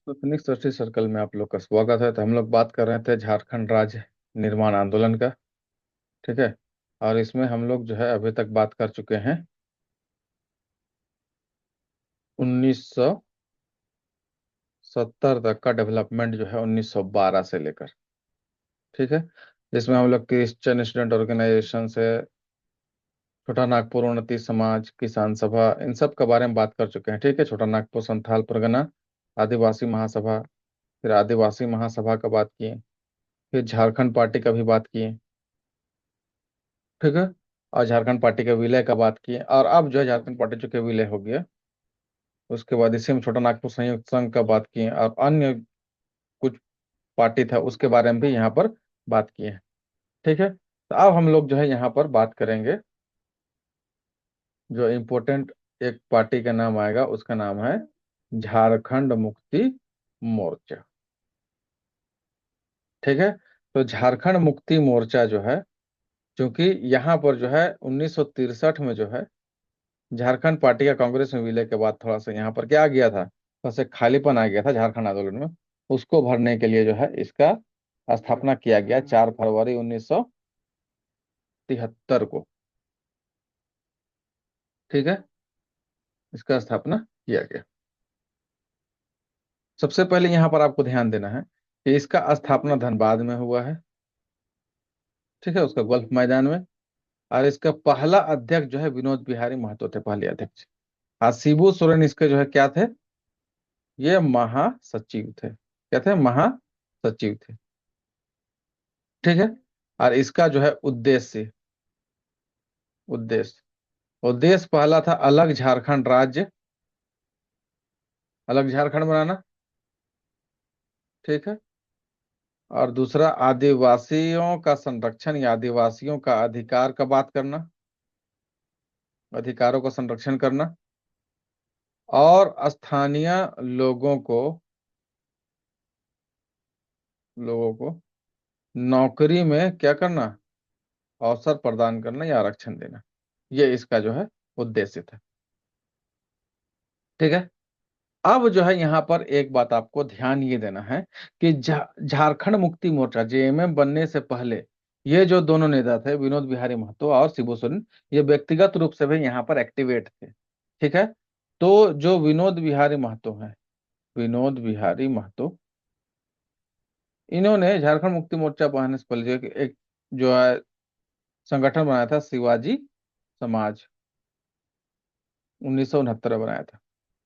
तो Phoenix study circle में आप लोग का स्वागत है। तो हम लोग बात कर रहे थे झारखंड राज्य निर्माण आंदोलन का। ठीक है। और इसमें हम लोग जो है अभी तक बात कर चुके हैं 1970 तक का डेवलपमेंट जो है 1912 से लेकर। ठीक है। जिसमें हम लोग क्रिश्चियन स्टूडेंट ऑर्गेनाइजेशन से छोटा नागपुर उन्नति समाज, किसान सभा, इन सब के बारे में बात कर चुके हैं। ठीक है। छोटा नागपुर संथाल परगना, आदिवासी महासभा, फिर आदिवासी महासभा का बात किए, फिर झारखंड पार्टी का भी बात किए। ठीक है। और झारखंड पार्टी के विलय का बात किए, और अब जो है झारखंड पार्टी चूंकि विलय हो गया, उसके बाद इसी में छोटा नागपुर संयुक्त संघ का बात किए, और अन्य कुछ पार्टी था उसके बारे में भी यहाँ पर बात किए हैं। ठीक है। तो अब हम लोग जो है यहाँ पर बात करेंगे, जो इम्पोर्टेंट एक पार्टी का नाम आएगा, उसका नाम है झारखंड मुक्ति मोर्चा। ठीक है। तो झारखंड मुक्ति मोर्चा जो है, क्योंकि यहाँ पर जो है 1963 में जो है झारखंड पार्टी का कांग्रेस में विलय के बाद थोड़ा सा यहाँ पर क्या आ गया था, थोड़ा सा खालीपन आ गया था झारखंड आंदोलन में। उसको भरने के लिए जो है इसका स्थापना किया गया 4 फरवरी 1973 को। ठीक है। इसका स्थापना किया गया। सबसे पहले यहाँ पर आपको ध्यान देना है कि इसका स्थापना धनबाद में हुआ है। ठीक है। उसका गोल्फ मैदान में। और इसका पहला अध्यक्ष जो है विनोद बिहारी महतो थे, पहले अध्यक्ष। और शिबू सोरेन इसके जो है क्या थे, ये महासचिव थे। क्या थे? महासचिव थे। ठीक है। और इसका जो है उद्देश्य उद्देश्य पहला था अलग झारखंड राज्य, अलग झारखंड बनाना। ठीक है। और दूसरा आदिवासियों का संरक्षण या आदिवासियों का अधिकार का बात करना, अधिकारों का संरक्षण करना। और स्थानीय लोगों को लोगों को नौकरी में क्या करना, अवसर प्रदान करना या आरक्षण देना। ये इसका जो है उद्देश्य था। ठीक है। अब जो है यहाँ पर एक बात आपको ध्यान ये देना है कि झारखंड मुक्ति मोर्चा जेएमएम बनने से पहले ये जो दोनों नेता थे, विनोद बिहारी महतो और शिबू सोरेन, ये व्यक्तिगत रूप से भी यहाँ पर एक्टिवेट थे। ठीक है। तो जो विनोद बिहारी महतो हैं, विनोद बिहारी महतो, इन्होंने झारखंड मुक्ति मोर्चा बनने से पहले एक जो है संगठन बनाया था, शिवाजी समाज, 1969 में बनाया था।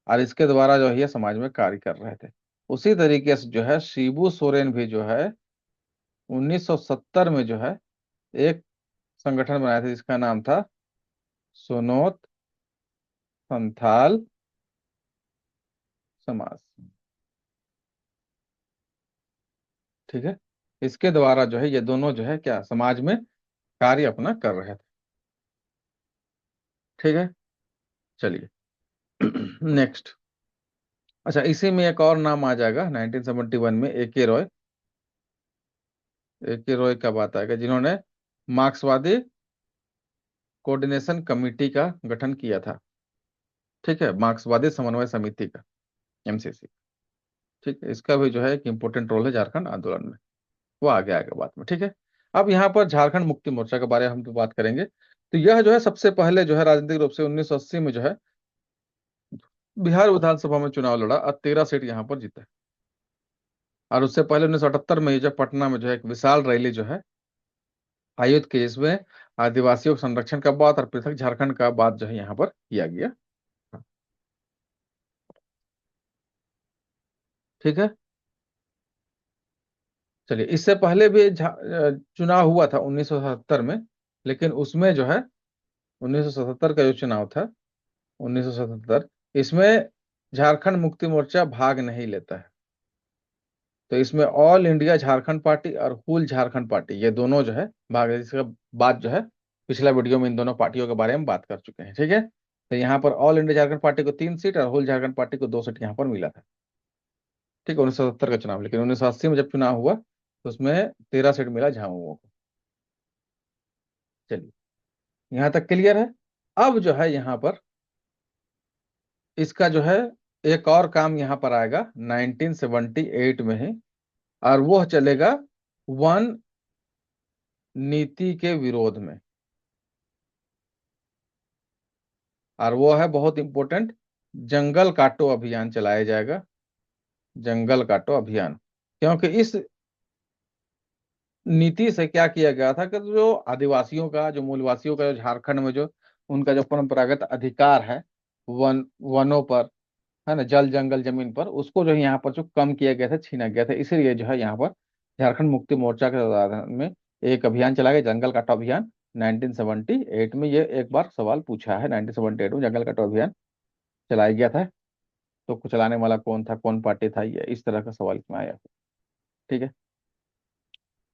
और इसके द्वारा जो है ये समाज में कार्य कर रहे थे। उसी तरीके से जो है शिबू सोरेन भी जो है 1970 में जो है एक संगठन बनाया था, जिसका नाम था सोनोत संथाल समाज। ठीक है। इसके द्वारा जो है ये दोनों जो है क्या समाज में कार्य अपना कर रहे थे। ठीक है। चलिए नेक्स्ट। अच्छा, इसी में एक और नाम आ जाएगा 1971 में, ए के रॉय। ए के रॉय का बात आएगा, जिन्होंने मार्क्सवादी कोऑर्डिनेशन कमेटी का गठन किया था। ठीक है। मार्क्सवादी समन्वय समिति का, एमसीसी। ठीक है। इसका भी जो है एक इंपॉर्टेंट रोल है झारखंड आंदोलन में। वो आगे आएगा बात में। ठीक है। अब यहाँ पर झारखंड मुक्ति मोर्चा के बारे में हम तो बात करेंगे। तो यह जो है सबसे पहले जो है राजनीतिक रूप से 1980 में जो है बिहार विधानसभा में चुनाव लड़ा और 13 सीट यहाँ पर जीते। और उससे पहले 1978 में जो पटना में जो है एक विशाल रैली जो है आयोजित की, जिसमें आदिवासियों के संरक्षण का बात और पृथक झारखंड का बात जो है यहाँ पर किया गया। ठीक है। चलिए, इससे पहले भी चुनाव हुआ था 1977 में, लेकिन उसमें जो है 1977 का जो चुनाव था, 1977, इसमें झारखंड मुक्ति मोर्चा भाग नहीं लेता है। तो इसमें ऑल इंडिया झारखंड पार्टी और हुल झारखंड पार्टी, ये दोनों जो है भाग, इसका बात जो है पिछला वीडियो में इन दोनों पार्टियों के बारे में बात कर चुके हैं। ठीक है। तो यहाँ पर ऑल इंडिया झारखंड पार्टी को 3 सीट और हुल झारखंड पार्टी को 2 सीट यहाँ पर मिला था। ठीक है। 1970 का चुनाव, लेकिन 1980 में जब चुनाव हुआ तो उसमें 13 सीट मिला झामुमो को। चलिए, यहाँ तक क्लियर है। अब जो है यहाँ पर इसका जो है एक और काम यहाँ पर आएगा 1978 में ही, और वो चलेगा वन नीति के विरोध में, और वो है बहुत इंपॉर्टेंट, जंगल काटो अभियान चलाया जाएगा। जंगल काटो अभियान, क्योंकि इस नीति से क्या किया गया था कि जो आदिवासियों का, जो मूलवासियों का, जो झारखंड में जो उनका जो परंपरागत अधिकार है वनों पर, है ना, जल जंगल जमीन पर, उसको जो है यहाँ पर जो कम किया गया था, छीना गया था। इसीलिए जो है यहाँ पर झारखंड मुक्ति मोर्चा के तत्वाधान में एक अभियान चला गया, जंगल काटो अभियान। 1978 में ये एक बार सवाल पूछा है, 1978 में जंगल काटो अभियान चलाया गया था, तो चलाने वाला कौन था, कौन पार्टी था, ये इस तरह का सवाल इसमें आया। ठीक है।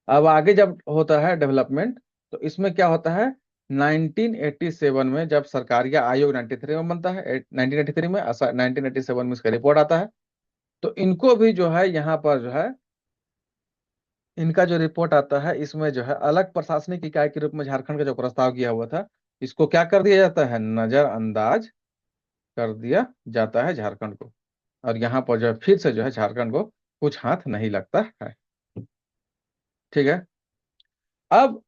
अब आगे जब होता है डेवलपमेंट, तो इसमें क्या होता है, 1987 में जब सरकारिया आयोग 93 में बनता है, 1983 में, 1987 में इसका रिपोर्ट आता है, तो इनको भी जो है यहाँ पर जो है इनका जो रिपोर्ट आता है, इसमें जो है अलग प्रशासनिक इकाई के रूप में झारखंड का जो प्रस्ताव किया हुआ था, इसको क्या कर दिया जाता है, नजरअंदाज कर दिया जाता है झारखंड को। और यहाँ पर जो है फिर से जो है झारखंड को कुछ हाथ नहीं लगता है। ठीक है। अब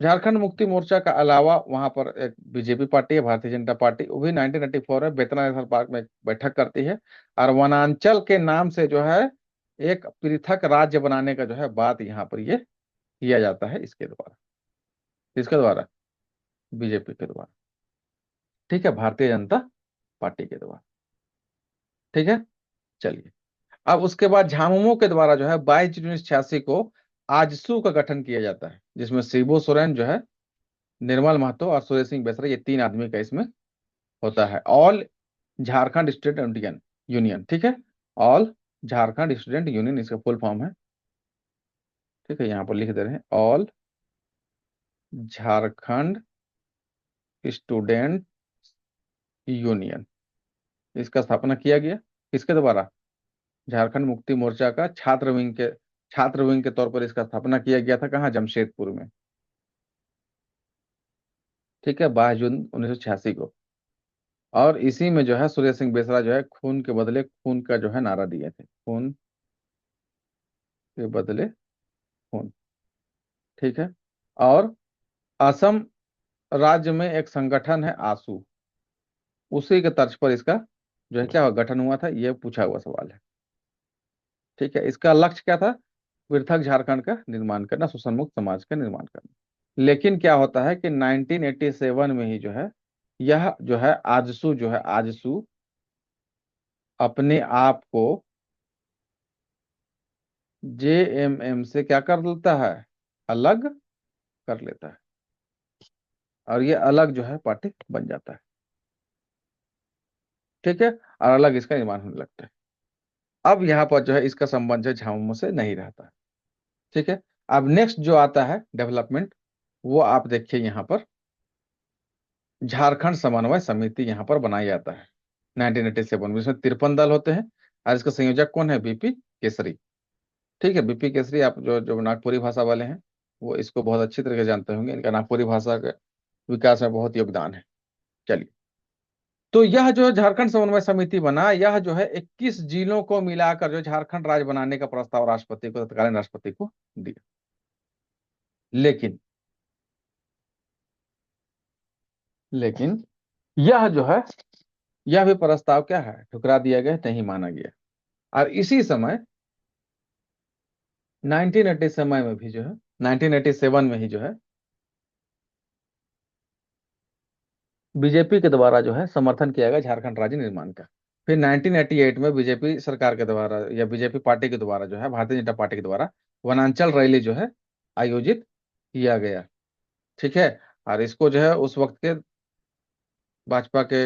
झारखंड मुक्ति मोर्चा का अलावा वहां पर एक बीजेपी पार्टी है, भारतीय जनता पार्टी, वो भी 1994 में बेतना नेशनल पार्क में एक बैठक करती है, और वनांचल के नाम से जो है एक पृथक राज्य बनाने का जो है बात यहाँ पर ये किया जाता है, इसके द्वारा। किसके द्वारा? बीजेपी के द्वारा। ठीक है, भारतीय जनता पार्टी के द्वारा। ठीक है। चलिए, अब उसके बाद झामुमो के द्वारा जो है 22 जून 1986 को आजसू का गठन किया जाता है, जिसमें शिबू सोरेन जो है, निर्मल महतो और सुरेश सिंह बेसरा, ये तीन आदमी का इसमें होता है। All Jharkhand student union, union, ठीक है, ऑल झारखंड स्टूडेंट यूनियन इसका फुल फॉर्म है। ठीक है, यहाँ पर लिख दे रहे हैं, ऑल झारखंड स्टूडेंट यूनियन, इसका स्थापना किया गया किसके द्वारा? झारखंड मुक्ति मोर्चा का छात्र विंग के तौर पर इसका स्थापना किया गया था, कहाँ? जमशेदपुर में। ठीक है, 22 जून 1986 को। और इसी में जो है सुरेश सिंह बेसरा जो है खून के बदले खून का जो है नारा दिए थे, खून के बदले खून। ठीक है। और असम राज्य में एक संगठन है आसू, उसी के तर्ज पर इसका जो है क्या गठन हुआ था, यह पूछा हुआ सवाल है। ठीक है, इसका लक्ष्य क्या था? पृथक झारखंड का निर्माण करना, शोषण मुक्त समाज का निर्माण करना। लेकिन क्या होता है कि 1987 में ही जो है यह जो है आजसू, जो है आजसू अपने आप को जेएमएम से क्या कर लेता है, अलग कर लेता है, और ये अलग जो है पार्टी बन जाता है। ठीक है, और अलग इसका निर्माण होने लगता है। अब यहाँ पर जो है इसका संबंध जो है झामुमो से नहीं रहता है। ठीक है। अब नेक्स्ट जो आता है डेवलपमेंट, वो आप देखिए यहाँ पर, झारखंड समन्वय समिति यहाँ पर बनाया जाता है 1987 में। इसमें 53 दल होते हैं, और इसका संयोजक कौन है? बीपी केसरी। ठीक है, बीपी केसरी, आप जो जो नागपुरी भाषा वाले हैं वो इसको बहुत अच्छी तरह से जानते होंगे, इनका नागपुरी भाषा के विकास में बहुत योगदान है। चलिए, तो यह जो झारखंड समन्वय समिति बना, यह जो है 21 जिलों को मिलाकर जो झारखंड राज्य बनाने का प्रस्ताव राष्ट्रपति को, तत्कालीन राष्ट्रपति को दिया। लेकिन लेकिन यह जो है, यह भी प्रस्ताव क्या है, ठुकरा दिया गया, नहीं माना गया। और इसी समय 1980 समय में भी जो है 1987 में ही जो है बीजेपी के द्वारा जो है समर्थन किया गया झारखंड राज्य निर्माण का। फिर 1988 में बीजेपी सरकार के द्वारा या बीजेपी पार्टी के द्वारा जो है, भारतीय जनता पार्टी के द्वारा वनांचल रैली जो है आयोजित किया गया। ठीक है, और इसको जो है उस वक्त के भाजपा के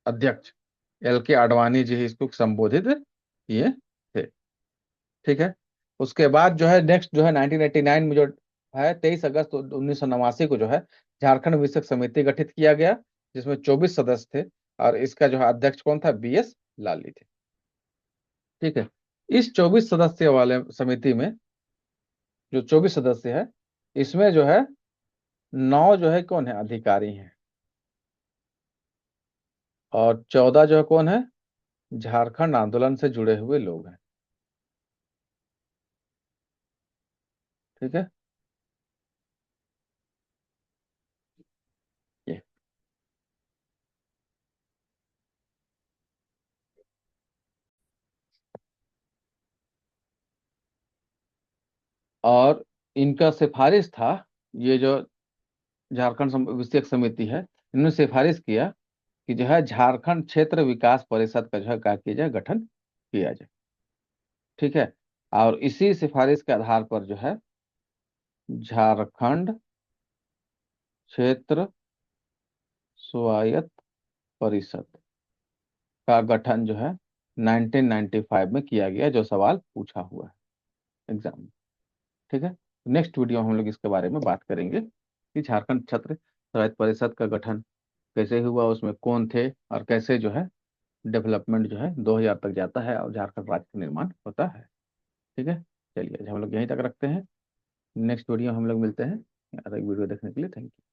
अध्यक्ष एल के आडवाणी जी ही इसको संबोधित किए थे। ठीक है। उसके बाद जो है नेक्स्ट जो है 1989 में जो है 23 अगस्त 1989 को जो है झारखंड विकास समिति गठित किया गया, जिसमें 24 सदस्य थे, और इसका जो है अध्यक्ष कौन था? बीएस लाली थे। ठीक है। इस 24 सदस्य वाले समिति में जो 24 सदस्य है, इसमें जो है 9 जो है कौन है? अधिकारी हैं, और 14 जो है कौन है? झारखंड आंदोलन से जुड़े हुए लोग हैं। ठीक है। ये और इनका सिफारिश था, ये जो झारखंड विषयक समिति है, इन्होंने सिफारिश किया कि जो है झारखंड क्षेत्र विकास परिषद का जो है क्या किया जाए, गठन किया जाए। ठीक है। और इसी सिफारिश के आधार पर जो है झारखंड क्षेत्र स्वायत्त परिषद का गठन जो है 1995 में किया गया, जो सवाल पूछा हुआ है एग्जाम में। ठीक है। नेक्स्ट वीडियो में हम लोग इसके बारे में बात करेंगे कि झारखंड छात्र स्वायत्त परिषद का गठन कैसे हुआ, उसमें कौन थे, और कैसे जो है डेवलपमेंट जो है 2000 तक जाता है और झारखंड राज्य का निर्माण होता है। ठीक है। चलिए आज हम लोग यहीं तक रखते हैं। नेक्स्ट वीडियो हम लोग मिलते हैं। एक वीडियो देखने के लिए थैंक यू।